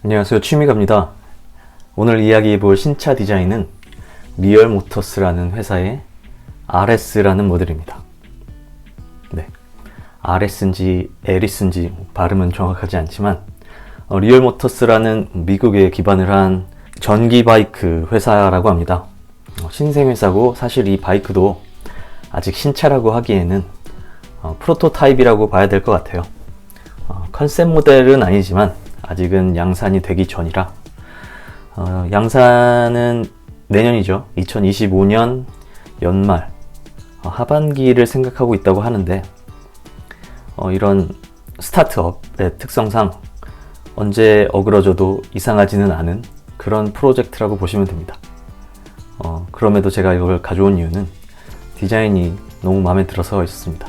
안녕하세요, 취미갑니다. 오늘 이야기해볼 신차 디자인은 리얼 모터스라는 회사의 RS라는 모델입니다. 네, RS인지 에리스인지 발음은 정확하지 않지만 리얼 모터스라는 미국에 기반을 한 전기 바이크 회사라고 합니다. 신생 회사고 사실 이 바이크도 아직 신차라고 하기에는 프로토타입이라고 봐야 될 것 같아요. 컨셉 모델은 아니지만 아직은 양산이 되기 전이라 양산은 내년이죠. 2025년 연말 하반기를 생각하고 있다고 하는데 이런 스타트업의 특성상 언제 어그러져도 이상하지는 않은 그런 프로젝트라고 보시면 됩니다. 그럼에도 제가 이걸 가져온 이유는 디자인이 너무 마음에 들어서 있었습니다.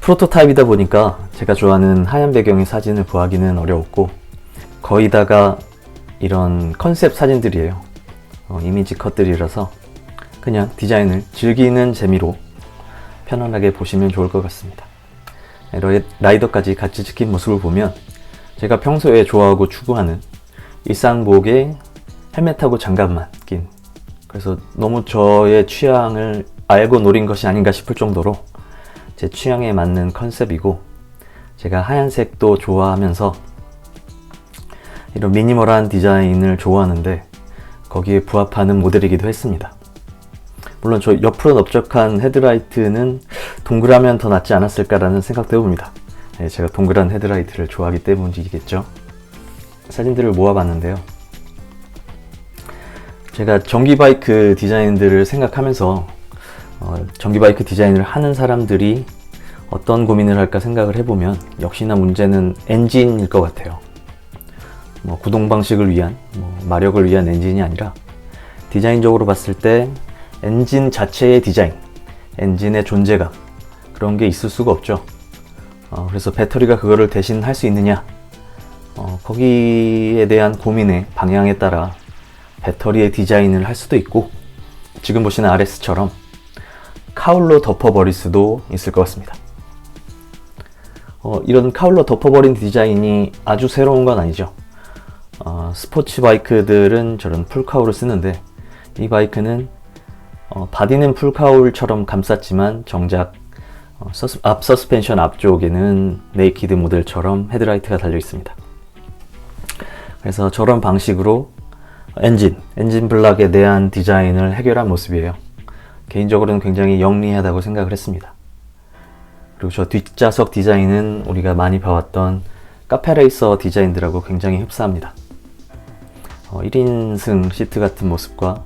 프로토타입이다 보니까 제가 좋아하는 하얀 배경의 사진을 구하기는 어려웠고 거의 다가 이런 컨셉 사진들이에요. 이미지 컷들이라서 그냥 디자인을 즐기는 재미로 편안하게 보시면 좋을 것 같습니다. 라이더까지 같이 찍힌 모습을 보면 제가 평소에 좋아하고 추구하는 일상복에 헬멧하고 장갑만 낀, 그래서 너무 저의 취향을 알고 노린 것이 아닌가 싶을 정도로 제 취향에 맞는 컨셉이고, 제가 하얀색도 좋아하면서 이런 미니멀한 디자인을 좋아하는데 거기에 부합하는 모델이기도 했습니다. 물론 저 옆으로 넓적한 헤드라이트는 동그라면 더 낫지 않았을까라는 생각도 해봅니다. 제가 동그란 헤드라이트를 좋아하기 때문이겠죠. 사진들을 모아봤는데요. 제가 전기바이크 디자인들을 생각하면서 전기바이크 디자인을 하는 사람들이 어떤 고민을 할까 생각을 해보면 역시나 문제는 엔진일 것 같아요. 구동 방식을 위한, 마력을 위한 엔진이 아니라 디자인적으로 봤을 때 엔진 자체의 디자인, 엔진의 존재감, 그런 게 있을 수가 없죠. 그래서 배터리가 그거를 대신할 수 있느냐, 거기에 대한 고민의 방향에 따라 배터리의 디자인을 할 수도 있고, 지금 보시는 RS처럼 카울로 덮어버릴 수도 있을 것 같습니다. 이런 카울로 덮어버린 디자인이 아주 새로운 건 아니죠. 스포츠 바이크들은 저런 풀카울을 쓰는데 이 바이크는 바디는 풀카울처럼 감쌌지만 정작 앞 서스펜션 앞쪽에는 네이키드 모델처럼 헤드라이트가 달려 있습니다. 그래서 저런 방식으로 엔진 블락에 대한 디자인을 해결한 모습이에요. 개인적으로는 굉장히 영리하다고 생각을 했습니다. 그리고 저 뒷좌석 디자인은 우리가 많이 봐왔던 카페레이서 디자인들하고 굉장히 흡사합니다. 1인승 시트 같은 모습과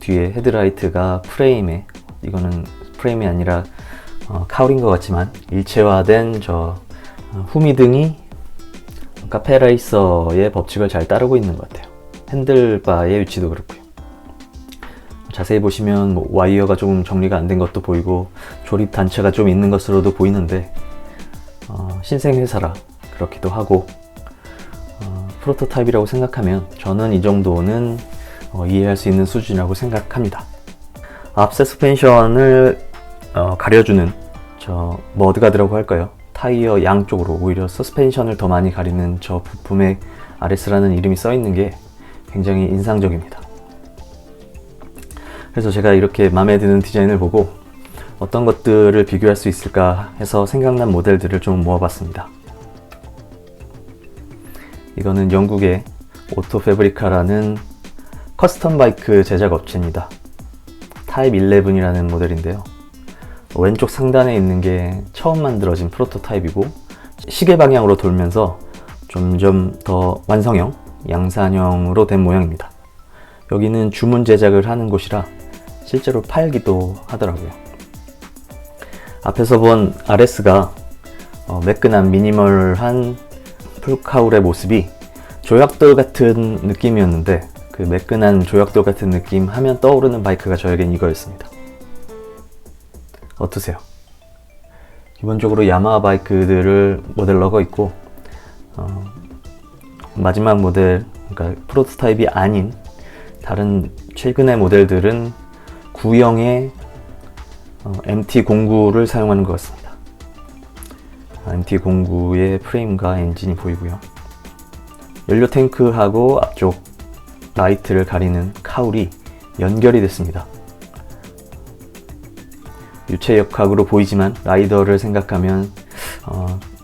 뒤에 헤드라이트가 프레임에, 이거는 프레임이 아니라 카울인 것 같지만 일체화된 저 후미등이 카페레이서의 법칙을 잘 따르고 있는 것 같아요. 핸들바의 위치도 그렇고요. 자세히 보시면 와이어가 조금 정리가 안 된 것도 보이고 조립 단체가 좀 있는 것으로도 보이는데 신생 회사라 그렇기도 하고 프로토타입이라고 생각하면 저는 이 정도는 이해할 수 있는 수준이라고 생각합니다. 앞 서스펜션을 가려주는 저 머드가드라고 할까요? 타이어 양쪽으로 오히려 서스펜션을 더 많이 가리는 저 부품에 RS라는 이름이 써 있는 게 굉장히 인상적입니다. 그래서 제가 이렇게 마음에 드는 디자인을 보고 어떤 것들을 비교할 수 있을까 해서 생각난 모델들을 좀 모아봤습니다. 이거는 영국의 오토패브리카라는 커스텀 바이크 제작 업체입니다. 타입 11이라는 모델인데요. 왼쪽 상단에 있는 게 처음 만들어진 프로토타입이고 시계 방향으로 돌면서 점점 더 완성형, 양산형으로 된 모양입니다. 여기는 주문 제작을 하는 곳이라 실제로 팔기도 하더라고요. 앞에서 본 RS가 매끈한 미니멀한 풀카울의 모습이 조약돌 같은 느낌이었는데, 그 매끈한 조약돌 같은 느낌 하면 떠오르는 바이크가 저에겐 이거였습니다. 어떠세요? 기본적으로 야마하 바이크들을 모델 넣어 있고 마지막 모델, 그러니까 프로토타입이 아닌 다른 최근의 모델들은 구형의 MT09를 사용하는 것 같습니다. MT09의 프레임과 엔진이 보이고요. 연료 탱크하고 앞쪽 라이트를 가리는 카울이 연결이 됐습니다. 유체역학으로 보이지만 라이더를 생각하면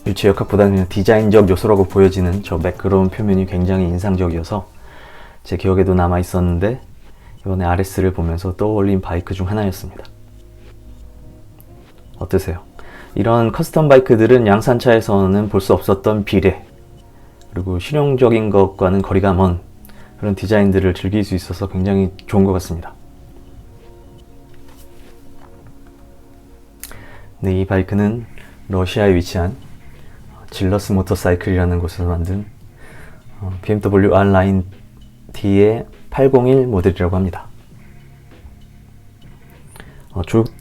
유체역학보다는 그냥 디자인적 요소라고 보여지는 저 매끄러운 표면이 굉장히 인상적이어서 제 기억에도 남아 있었는데 이번에 RS를 보면서 떠올린 바이크 중 하나였습니다. 어떠세요? 이런 커스텀 바이크들은 양산차에서는 볼 수 없었던 비례, 그리고 실용적인 것과는 거리가 먼 그런 디자인들을 즐길 수 있어서 굉장히 좋은 것 같습니다. 네, 이 바이크는 러시아에 위치한 질러스 모터사이클이라는 곳에서 만든 BMW R 라인 T의 801 모델이라고 합니다.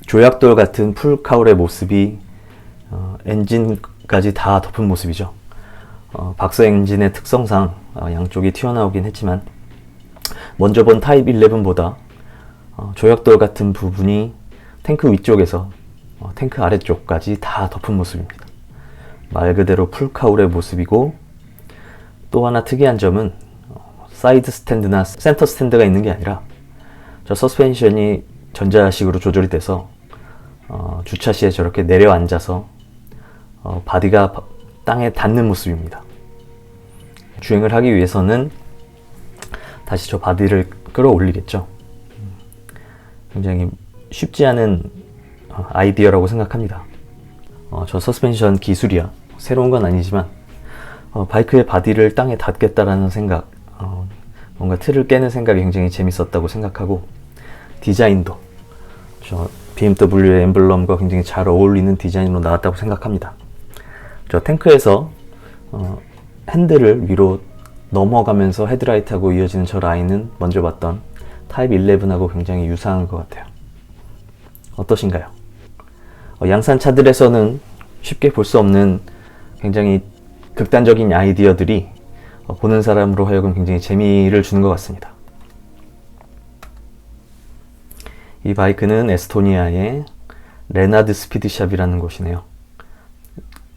조약돌 같은 풀 카울의 모습이 엔진까지 다 덮은 모습이죠. 박스 엔진의 특성상 양쪽이 튀어나오긴 했지만 먼저 본 타입 11보다 조약돌 같은 부분이 탱크 위쪽에서 탱크 아래쪽까지 다 덮은 모습입니다. 말 그대로 풀 카울의 모습이고, 또 하나 특이한 점은 사이드 스탠드나 센터 스탠드가 있는 게 아니라 저 서스펜션이 전자식으로 조절이 돼서 주차시에 저렇게 내려앉아서 바디가 땅에 닿는 모습입니다. 주행을 하기 위해서는 다시 저 바디를 끌어올리겠죠. 굉장히 쉽지 않은 아이디어라고 생각합니다. 저 서스펜션 기술이야 새로운 건 아니지만 바이크의 바디를 땅에 닿겠다라는 생각, 뭔가 틀을 깨는 생각이 굉장히 재밌었다고 생각하고, 디자인도 저 BMW의 엠블럼과 굉장히 잘 어울리는 디자인으로 나왔다고 생각합니다. 저 탱크에서 핸들을 위로 넘어가면서 헤드라이트하고 이어지는 저 라인은 먼저 봤던 타입 11하고 굉장히 유사한 것 같아요. 어떠신가요? 양산차들에서는 쉽게 볼 수 없는 굉장히 극단적인 아이디어들이 보는 사람으로 하여금 굉장히 재미를 주는 것 같습니다. 이 바이크는 에스토니아의 레나드 스피드샵이라는 곳이네요.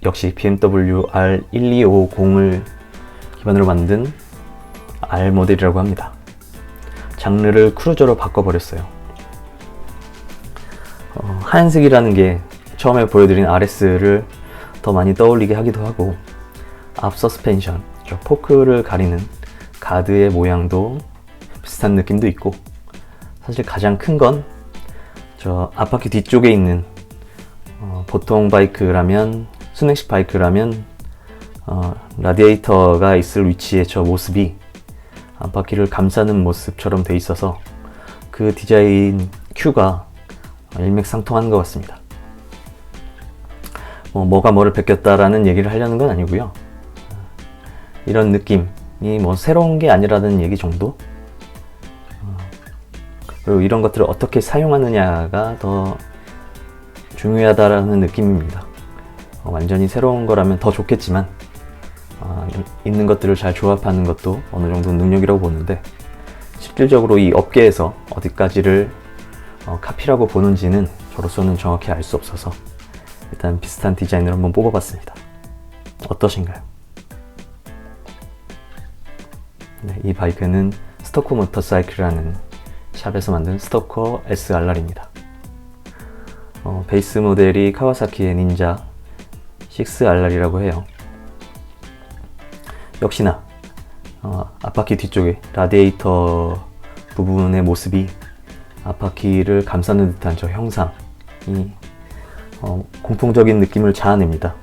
역시 BMW R1250을 기반으로 만든 R 모델이라고 합니다. 장르를 크루저로 바꿔버렸어요. 하얀색이라는 게 처음에 보여드린 RS를 더 많이 떠올리게 하기도 하고, 앞 서스펜션, 저 포크를 가리는 가드의 모양도 비슷한 느낌도 있고, 사실 가장 큰 건 저 앞바퀴 뒤쪽에 있는 보통 바이크라면, 순행식 바이크라면 라디에이터가 있을 위치의 저 모습이 앞바퀴를 감싸는 모습처럼 돼 있어서 그 디자인 큐가 일맥상통한 것 같습니다. 뭐가 뭐를 베꼈다라는 얘기를 하려는 건 아니고요. 이런 느낌이 새로운 게 아니라는 얘기 정도? 그리고 이런 것들을 어떻게 사용하느냐가 더 중요하다라는 느낌입니다. 완전히 새로운 거라면 더 좋겠지만 있는 것들을 잘 조합하는 것도 어느 정도 능력이라고 보는데, 실질적으로 이 업계에서 어디까지를 카피라고 보는지는 저로서는 정확히 알 수 없어서 일단 비슷한 디자인을 한번 뽑아봤습니다. 어떠신가요? 네, 이 바이크는 스토커 모터사이클이라는 샵에서 만든 스토커 SRR입니다. 베이스 모델이 카와사키의 닌자 6RR이라고 해요. 역시나 앞바퀴 뒤쪽에 라디에이터 부분의 모습이 앞바퀴를 감싸는 듯한 저 형상이 공통적인 느낌을 자아냅니다.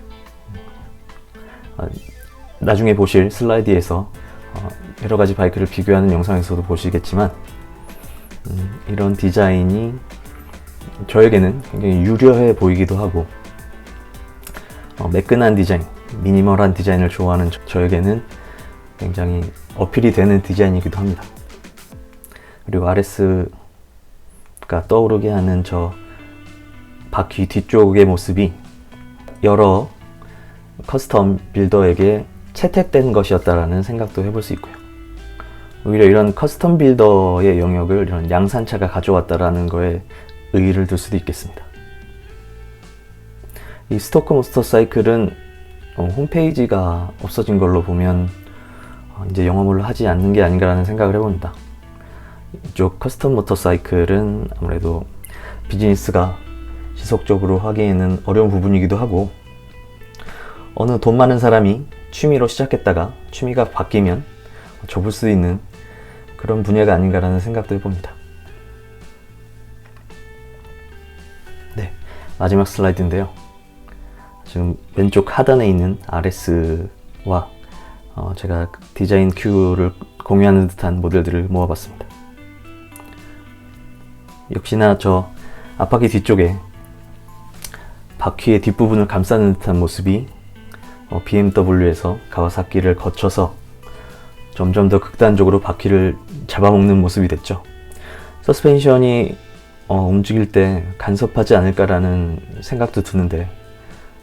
나중에 보실 슬라이드에서 여러가지 바이크를 비교하는 영상에서도 보시겠지만 이런 디자인이 저에게는 굉장히 유려해 보이기도 하고, 매끈한 디자인, 미니멀한 디자인을 좋아하는 저에게는 굉장히 어필이 되는 디자인이기도 합니다. 그리고 RS가 떠오르게 하는 저 바퀴 뒤쪽의 모습이 여러 커스텀 빌더에게 채택된 것이었다라는 생각도 해볼 수 있고요. 오히려 이런 커스텀 빌더의 영역을 이런 양산차가 가져왔다라는 거에 의의를 둘 수도 있겠습니다. 이 스토커 모터사이클은 홈페이지가 없어진 걸로 보면 이제 영업을 하지 않는 게 아닌가라는 생각을 해봅니다. 이쪽 커스텀 모터사이클은 아무래도 비즈니스가 지속적으로 하기에는 어려운 부분이기도 하고, 어느 돈 많은 사람이 취미로 시작했다가 취미가 바뀌면 접을 수 있는 그런 분야가 아닌가라는 생각도 해봅니다. 네, 마지막 슬라이드인데요. 지금 왼쪽 하단에 있는 RS와 제가 디자인 큐를 공유하는 듯한 모델들을 모아봤습니다. 역시나 저 앞바퀴 뒤쪽에 바퀴의 뒷부분을 감싸는 듯한 모습이 BMW에서 가와사키를 거쳐서 점점 더 극단적으로 바퀴를 잡아먹는 모습이 됐죠. 서스펜션이 움직일 때 간섭하지 않을까라는 생각도 드는데,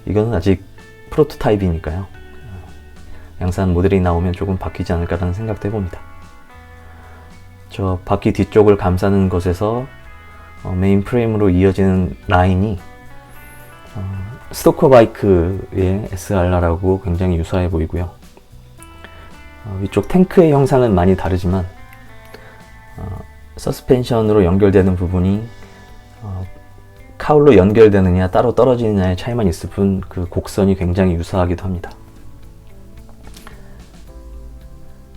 이거는 아직 프로토타입이니까요. 양산 모델이 나오면 조금 바뀌지 않을까라는 생각도 해봅니다. 저 바퀴 뒤쪽을 감싸는 것에서 메인 프레임으로 이어지는 라인이 스토커 바이크의 SRR하고 굉장히 유사해 보이고요. 위쪽 탱크의 형상은 많이 다르지만 서스펜션으로 연결되는 부분이 카울로 연결되느냐 따로 떨어지느냐의 차이만 있을 뿐 그 곡선이 굉장히 유사하기도 합니다.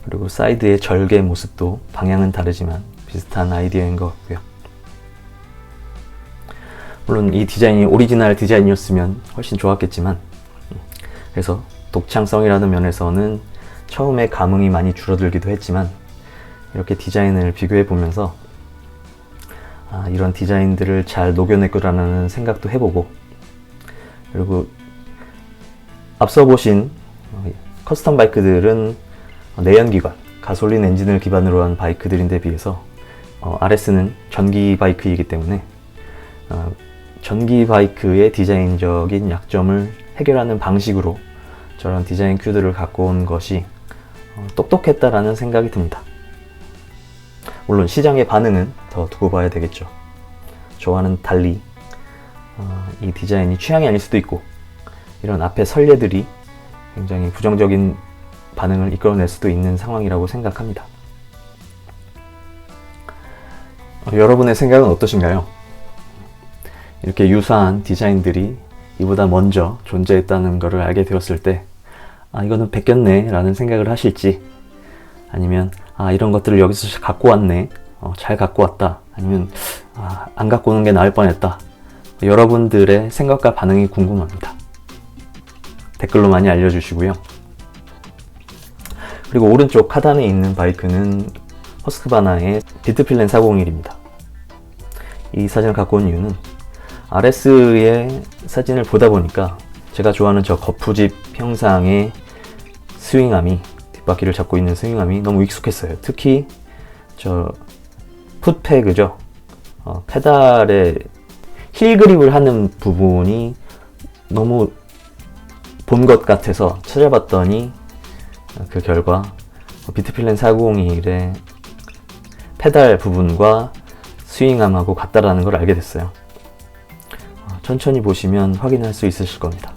그리고 사이드의 절개 모습도 방향은 다르지만 비슷한 아이디어인 것 같고요. 물론 이 디자인이 오리지널 디자인이었으면 훨씬 좋았겠지만, 그래서 독창성이라는 면에서는 처음에 감흥이 많이 줄어들기도 했지만, 이렇게 디자인을 비교해 보면서 이런 디자인들을 잘 녹여냈구나라는 생각도 해보고, 그리고 앞서 보신 커스텀 바이크들은 내연기관, 가솔린 엔진을 기반으로 한 바이크들인데 비해서 RS는 전기 바이크이기 때문에 전기 바이크의 디자인적인 약점을 해결하는 방식으로 저런 디자인 큐들을 갖고 온 것이 똑똑했다라는 생각이 듭니다. 물론 시장의 반응은 더 두고 봐야 되겠죠. 저와는 달리 이 디자인이 취향이 아닐 수도 있고, 이런 앞에 선례들이 굉장히 부정적인 반응을 이끌어낼 수도 있는 상황이라고 생각합니다. 여러분의 생각은 어떠신가요? 이렇게 유사한 디자인들이 이보다 먼저 존재했다는 것을 알게 되었을 때 이거는 베꼈네 라는 생각을 하실지, 아니면 이런 것들을 여기서 갖고 왔네, 잘 갖고 왔다, 아니면 안 갖고 오는 게 나을 뻔했다, 여러분들의 생각과 반응이 궁금합니다. 댓글로 많이 알려주시고요. 그리고 오른쪽 하단에 있는 바이크는 허스크바나의 비트필렌 401입니다. 이 사진을 갖고 온 이유는 RS의 사진을 보다 보니까 제가 좋아하는 저 거푸집 형상의 스윙암이, 뒷바퀴를 잡고 있는 스윙암이 너무 익숙했어요. 특히 저 풋패그죠. 페달에 힐 그립을 하는 부분이 너무 본 것 같아서 찾아봤더니 그 결과 비트필렌 401의 페달 부분과 스윙암하고 같다라는 걸 알게 됐어요. 천천히 보시면 확인할 수 있으실 겁니다.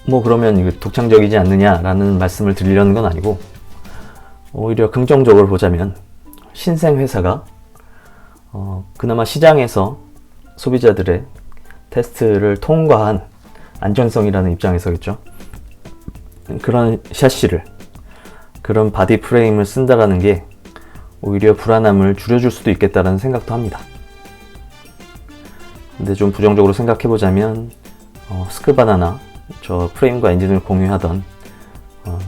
그러면 이거 독창적이지 않느냐라는 말씀을 드리려는 건 아니고, 오히려 긍정적으로 보자면 신생 회사가 그나마 시장에서 소비자들의 테스트를 통과한 안전성이라는 입장에서겠죠. 그런 샤시를, 그런 바디 프레임을 쓴다라는 게 오히려 불안함을 줄여줄 수도 있겠다라는 생각도 합니다. 근데 좀 부정적으로 생각해보자면 스크바나나 저 프레임과 엔진을 공유하던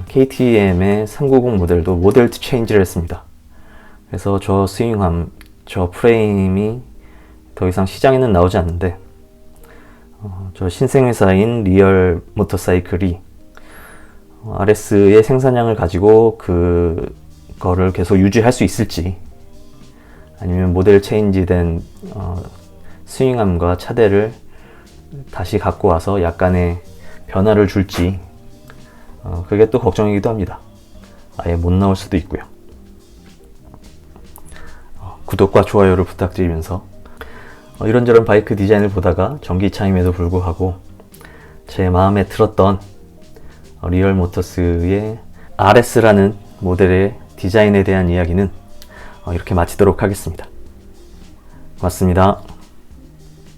KTM의 390 모델도 모델 체인지를 했습니다. 그래서 저 스윙함, 저 프레임이 더 이상 시장에는 나오지 않는데, 저 신생회사인 리얼 모터사이클이 RS의 생산량을 가지고 그거를 계속 유지할 수 있을지, 아니면 모델 체인지된 스윙암과 차대를 다시 갖고 와서 약간의 변화를 줄지, 그게 또 걱정이기도 합니다. 아예 못 나올 수도 있고요. 구독과 좋아요를 부탁드리면서 이런저런 바이크 디자인을 보다가 전기차임에도 불구하고 제 마음에 들었던 리얼 모터스의 RS라는 모델의 디자인에 대한 이야기는 이렇게 마치도록 하겠습니다. 고맙습니다.